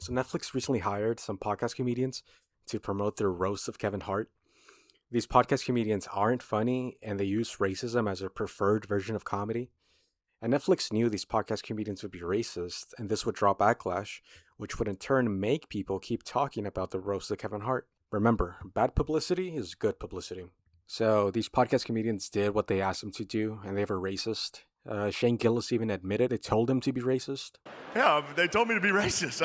So Netflix recently hired some podcast comedians to promote their roast of Kevin Hart. These podcast comedians aren't funny and they use racism as a preferred version of comedy. And Netflix knew these podcast comedians would be racist and this would draw backlash, which would in turn make people keep talking about the roast of Kevin Hart. Remember, bad publicity is good publicity. So these podcast comedians did what they asked them to do and they were racist. Shane Gillis even admitted they told him to be racist. Yeah, they told me to be racist.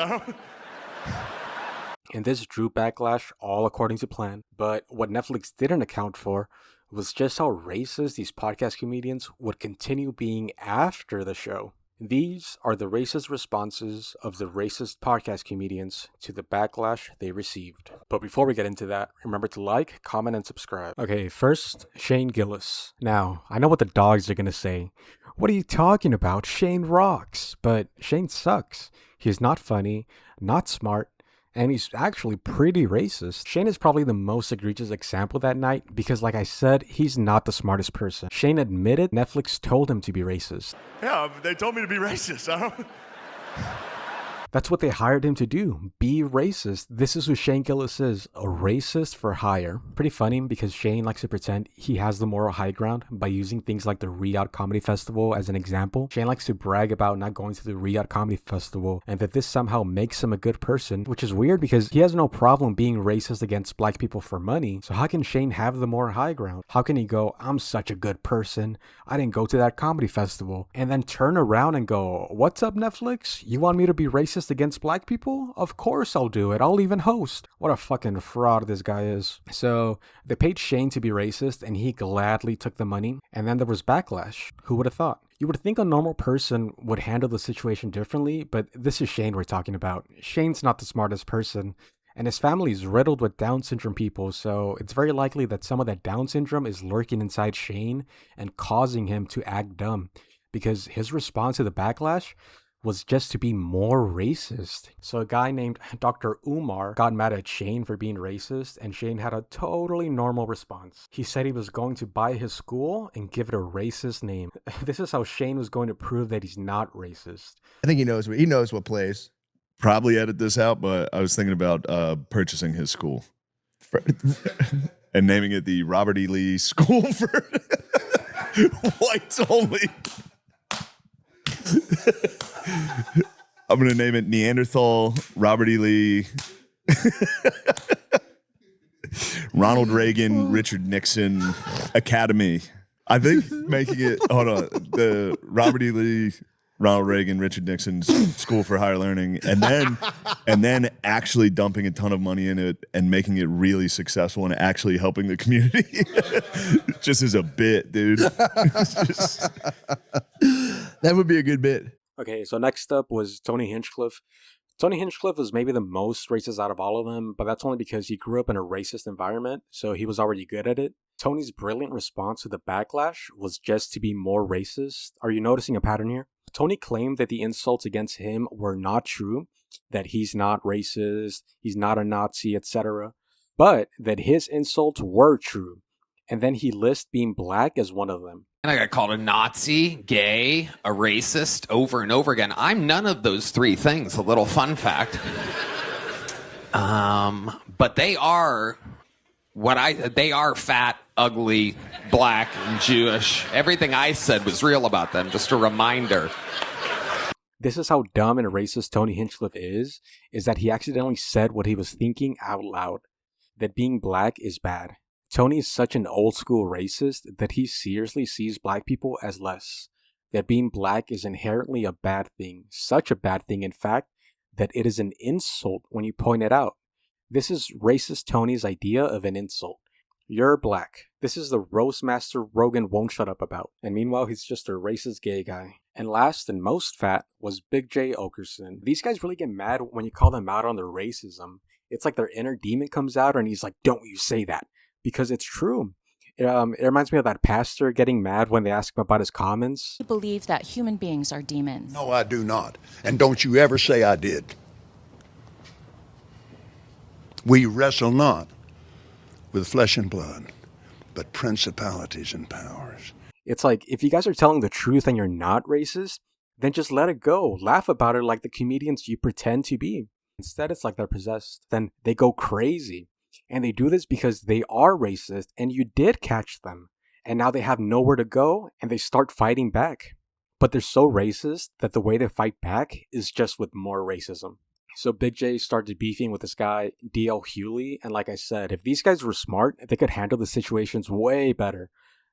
And this drew backlash, all according to plan. But what Netflix didn't account for was just how racist these podcast comedians would continue being after the show. These are the racist responses of the racist podcast comedians to the backlash they received. But before we get into that, remember to like, comment, and subscribe. Okay, first, Shane Gillis. Now, I know what the dogs are going to say. What are you talking about? Shane rocks. But Shane sucks. He's not funny, not smart, and he's actually pretty racist. Shane is probably the most egregious example that night because, like I said, he's not the smartest person. Shane admitted Netflix told him to be racist. Yeah, they told me to be racist. That's what they hired him to do, be racist. This is who Shane Gillis is, a racist for hire. Pretty funny because Shane likes to pretend he has the moral high ground by using things like the Riyadh Comedy Festival as an example. Shane likes to brag about not going to the Riyadh Comedy Festival and that this somehow makes him a good person, which is weird because he has no problem being racist against black people for money. So how can Shane have the moral high ground? How can he go, I'm such a good person, I didn't go to that comedy festival, and then turn around and go, what's up Netflix? You want me to be racist against black people? Of course I'll do it. I'll even host. What a fucking fraud this guy is. So they paid Shane to be racist and he gladly took the money. And then there was backlash. Who would have thought? You would think a normal person would handle the situation differently, but this is Shane we're talking about. Shane's not the smartest person. And his family is riddled with Down syndrome people, so it's very likely that some of that Down syndrome is lurking inside Shane and causing him to act dumb. Because his response to the backlash was just to be more racist. So a guy named Dr. Umar got mad at Shane for being racist, and Shane had a totally normal response. He said he was going to buy his school and give it a racist name. This is how Shane was going to prove that he's not racist. I think he knows what plays. Probably edit this out, but I was thinking about purchasing his school and naming it the Robert E. Lee School for Whites Only. I'm going to name it Neanderthal, Robert E. Lee, Ronald Reagan, Richard Nixon Academy. I think making it, the Robert E. Lee, Ronald Reagan, Richard Nixon's School for Higher Learning, and then actually dumping a ton of money in it and making it really successful and actually helping the community. Just as a bit, dude. That would be a good bit. Okay, so next up was Tony Hinchcliffe. Tony Hinchcliffe was maybe the most racist out of all of them, but that's only because he grew up in a racist environment, so he was already good at it. Tony's brilliant response to the backlash was just to be more racist. Are you noticing a pattern here? Tony claimed that the insults against him were not true, that he's not racist, he's not a Nazi, etc., but that his insults were true. And then he lists being black as one of them. And I got called a Nazi, gay, a racist over and over again. I'm none of those three things, a little fun fact. But they are fat, ugly, black, and Jewish. Everything I said was real about them, just a reminder. This is how dumb and racist Tony Hinchcliffe is that he accidentally said what he was thinking out loud, that being black is bad. Tony is such an old school racist that he seriously sees black people as less. That being black is inherently a bad thing. Such a bad thing, in fact, that it is an insult when you point it out. This is racist Tony's idea of an insult. You're black. This is the roast master Rogan won't shut up about. And meanwhile, he's just a racist gay guy. And last and most fat was Big Jay Oakerson. These guys really get mad when you call them out on their racism. It's like their inner demon comes out and he's like, don't you say that. Because it's true. It reminds me of that pastor getting mad when they ask him about his comments. I believe that human beings are demons. No, I do not. And don't you ever say I did. We wrestle not with flesh and blood, but principalities and powers. It's like, if you guys are telling the truth and you're not racist, then just let it go. Laugh about it like the comedians you pretend to be. Instead, it's like they're possessed. Then they go crazy. And they do this because they are racist and you did catch them. And now they have nowhere to go and they start fighting back. But they're so racist that the way they fight back is just with more racism. So Big J started beefing with this guy, D.L. Hewley. And like I said, if these guys were smart, they could handle the situations way better.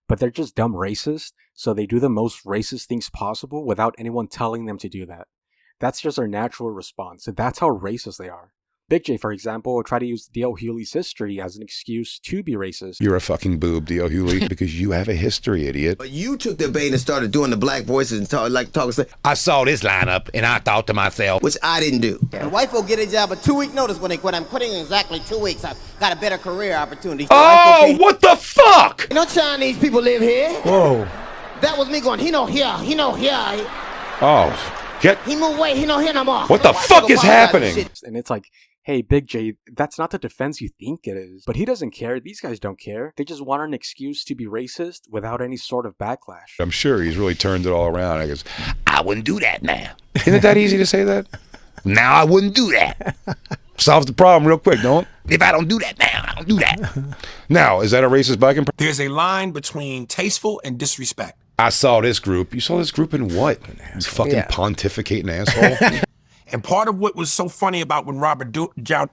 But they're just dumb racist, so they do the most racist things possible without anyone telling them to do that. That's just their natural response. That's how racist they are. Big J, for example, will try to use D.L. Hewley's history as an excuse to be racist. You're a fucking boob, D.L. Hewley, because you have a history, idiot. But you took the bait and started doing the black voices and talking. I saw this lineup and I thought to myself, Which I didn't do. The wife will get a job a 2-week notice when they quit. I'm quitting in exactly 2 weeks. I've got a better career opportunity. oh, what the fuck? You know Chinese people live here? Whoa. That was me going, he no here, he no here. Oh, get... He moved away, he no here no more. What the fuck is happening? And it's like, hey, Big J, that's not the defense you think it is. But he doesn't care. These guys don't care. They just want an excuse to be racist without any sort of backlash. I'm sure he's really turned it all around. I guess, I wouldn't do that now. isn't it that easy to say that? Now I wouldn't do that. Solves the problem real quick, don't? If I don't do that now, I don't do that. Now, is that a racist black impression? There's a line between tasteful and disrespect. I saw this group. You saw this group in what? You fucking pontificating asshole. And part of what was so funny about when Robert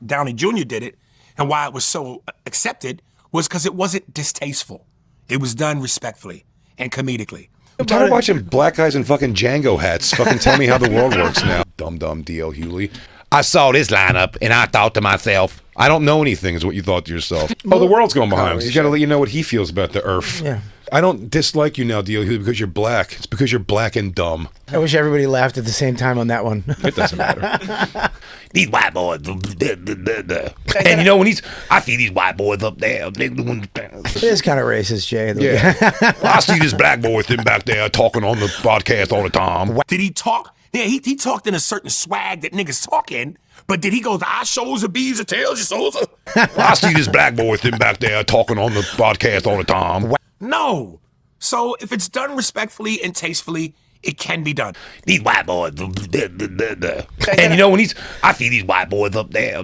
Downey Jr. did it and why it was so accepted was because it wasn't distasteful. It was done respectfully and comedically. I'm tired of watching black guys in fucking Django hats fucking tell me how the world works now. Dumb D.L. Hewley. I saw this lineup and I thought to myself, I don't know anything is what you thought to yourself. Oh, the world's going behind him. He's got to let you know what he feels about the earth. Yeah. I don't dislike you now, D.L. Hewley, because you're black. It's because you're black and dumb. I wish everybody laughed at the same time on that one. It doesn't matter. these white boys. And you know, I see these white boys up there. It is kind of racist, Jay. Yeah. I see this black boy thing back there talking on the podcast all the time. Did he talk? Yeah, he talked in a certain swag that niggas talk in, but did he go, I shows the bees, the tails, your souls? I see this black boy thing back there talking on the podcast all the time. No. So if it's done respectfully and tastefully, it can be done. These white boys. And you know, I see these white boys up there.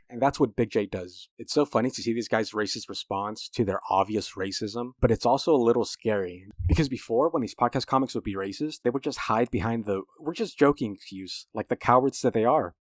And that's what Big J does. It's so funny to see these guys' racist response to their obvious racism, but it's also a little scary. Because before, when these podcast comics would be racist, they would just hide behind the we're just joking excuse, like the cowards that they are.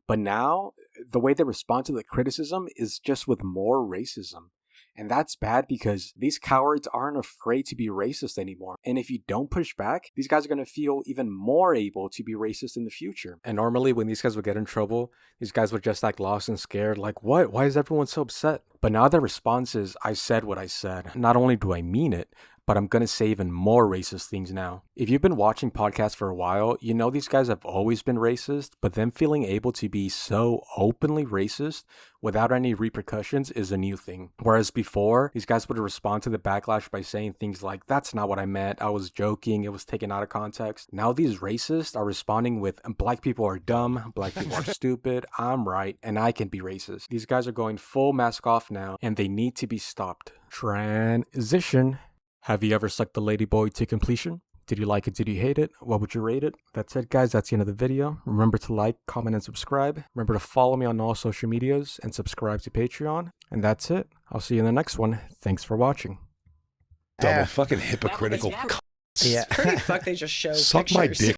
But now, the way they respond to the criticism is just with more racism. And that's bad because these cowards aren't afraid to be racist anymore. And if you don't push back, these guys are going to feel even more able to be racist in the future. And normally when these guys would get in trouble, these guys would just act lost and scared. Like, what? Why is everyone so upset? But now their response is, I said what I said. Not only do I mean it, but I'm going to say even more racist things now. If you've been watching podcasts for a while, you know these guys have always been racist, but them feeling able to be so openly racist without any repercussions is a new thing. Whereas before, these guys would respond to the backlash by saying things like, that's not what I meant, I was joking, it was taken out of context. Now these racists are responding with, black people are dumb, black people are stupid, I'm right, and I can be racist. These guys are going full mask off now, and they need to be stopped. Transition. Have you ever sucked the ladyboy to completion? Did you like it? Did you hate it? What would you rate it? That's it, guys. That's the end of the video. Remember to like, comment, and subscribe. Remember to follow me on all social medias and subscribe to Patreon. And that's it. I'll see you in the next one. Thanks for watching. Double fucking hypocritical. Yeah. Pretty fuck. They just show Suck my dick.